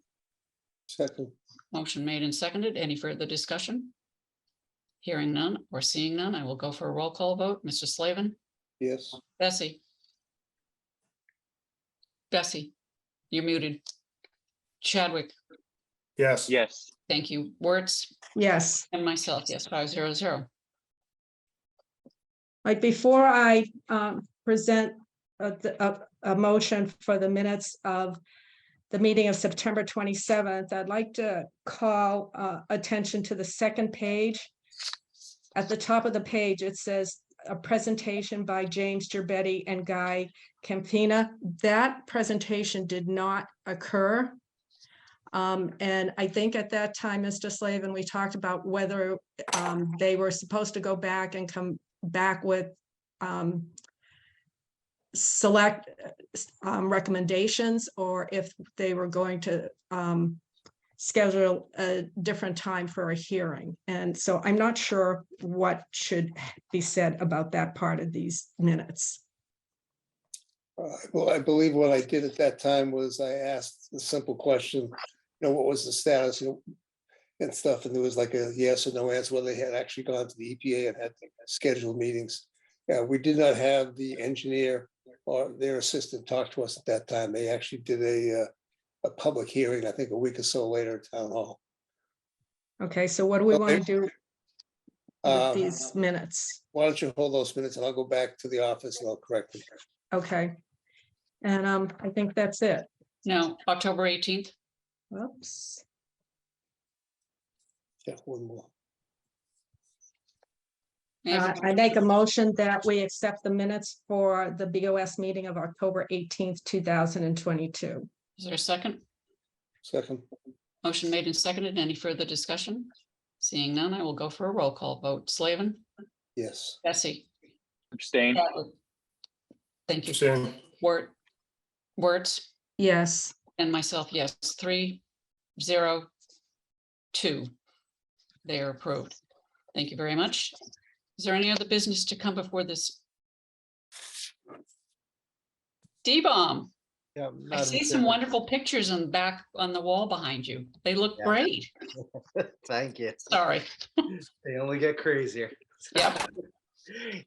Second, Motion made and seconded. Any further discussion? Hearing none or seeing none, I will go for a roll call vote. Mr. Slavin, yes. Bessie. Bessie, you're muted. Chadwick, Yes. Yes. thank you. Wertz, Yes. and myself, yes, 500. Like before I present a motion for the minutes of the meeting of September 27th, I'd like to call attention to the second page. At the top of the page, it says a presentation by James Gerbetti and Guy Campina. That presentation did not occur. And I think at that time, Mr. Slavin, we talked about whether they were supposed to go back and come back with select recommendations, or if they were going to schedule a different time for a hearing. And so I'm not sure what should be said about that part of these minutes. Well, I believe what I did at that time was I asked the simple question, what was the status, and stuff, and there was like a yes or no answer, whether they had actually gone to the EPA and had scheduled meetings. Yeah, we did not have the engineer or their assistant talk to us at that time. They actually did a public hearing, I think a week or so later at Town Hall. Okay, so what do we want to do with Um, these minutes? Why don't you hold those minutes and I'll go back to the office and I'll correct them. Okay. And I think that's it. No, October 18th. Oops. Yeah, one more. I make a motion that we accept the minutes for the BOS meeting of October 18th, 2022. Is there a second? Second, Motion made and seconded. Any further discussion? Seeing none, I will go for a roll call vote. Slavin, yes. Bessie. Abstain. Chadwick. Thank you. Soon. Wertz, Yes. and myself, yes, 3-0-2. They are approved. Thank you very much. Is there any other business to come before this? D-bomb, Yeah, I Madam see some Chair. wonderful pictures on the back on the wall behind you. They look Yeah. great. Thank you. Sorry. They only get crazier. Yep.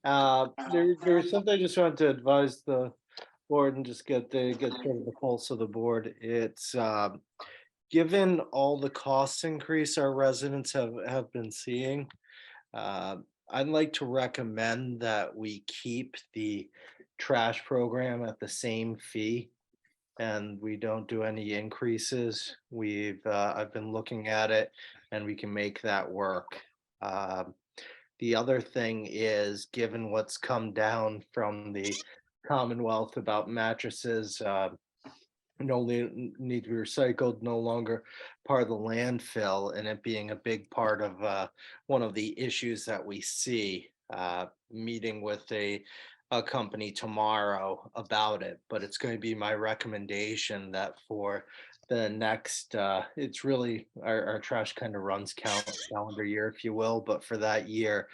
There's something I just wanted to advise the board and just get sort of the pulse of the board. It's given all the cost increase our residents have been seeing, I'd like to recommend that we keep the trash program at the same fee and we don't do any increases. I've been looking at it and we can make that work. The other thing is, given what's come down from the Commonwealth about mattresses, no need to be recycled, no longer part of the landfill, and it being a big part of one of the issues that we see. Meeting with a company tomorrow about it, but it's going to be my recommendation that for the next, it's really our trash kind of runs calendar year, if you will, but for that year,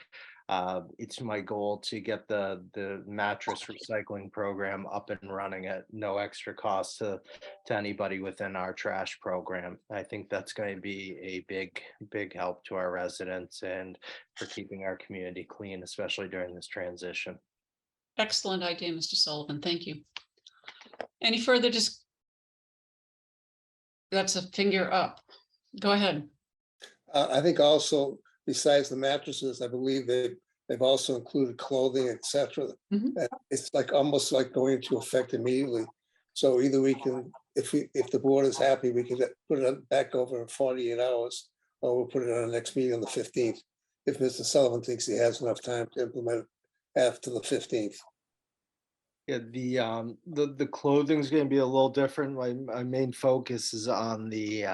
it's my goal to get the mattress recycling program up and running at no extra cost to anybody within our trash program. I think that's going to be a big help to our residents and for keeping our community clean, especially during this transition. Excellent idea, Mr. Sullivan. Thank you. Any further that's a finger up. Go ahead. I think also, besides the mattresses, I believe they've also included clothing, etc. Mhm. It's like almost like going into effect immediately. So either we can, if the board is happy, we can put it back over in 48 hours, or we'll put it on the next meeting on the 15th. If Mr. Sullivan thinks he has enough time to implement it after the 15th. Yeah, the clothing's going to be a little different. My main focus is on the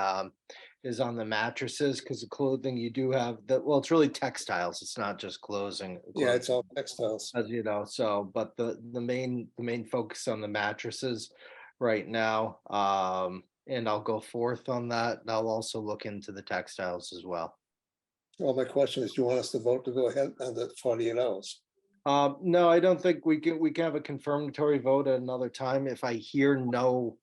mattresses, because the clothing you do have well, it's really textiles. It's not just clothing. Yeah, it's all textiles. As you know, so but the main focus on the mattresses right now. And I'll go forth on that. And I'll also look into the textiles as well. Well, my question is, do you want us to vote to go ahead on the 48 hours? No, I don't think we can have a confirmatory vote at another time. If I hear no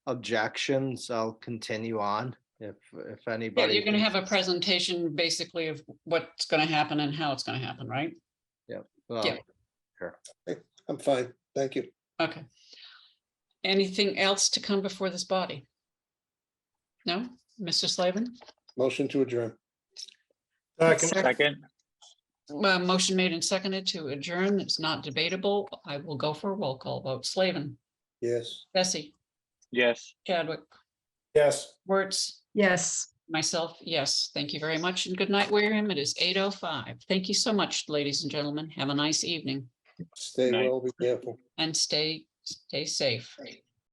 objections, I'll continue on. If Yeah, anybody. you're gonna have a presentation basically of what's gonna happen and how it's gonna happen, right? Well, Yeah. sure. I'm fine. Thank you. Okay. Anything else to come before this body? No, Mr. Slavin? Motion to adjourn. Second. Second, Motion made and seconded to adjourn. It's not debatable. I will go for a roll call vote. Slavin, Yes. Bessie, yes. Chadwick, Yes. Wertz, Yes. myself, yes. Thank you very much and good night, Wareham. It is 8:05. Thank you so much, ladies and gentlemen. Have a nice evening Stay Night. well, be careful. and stay safe.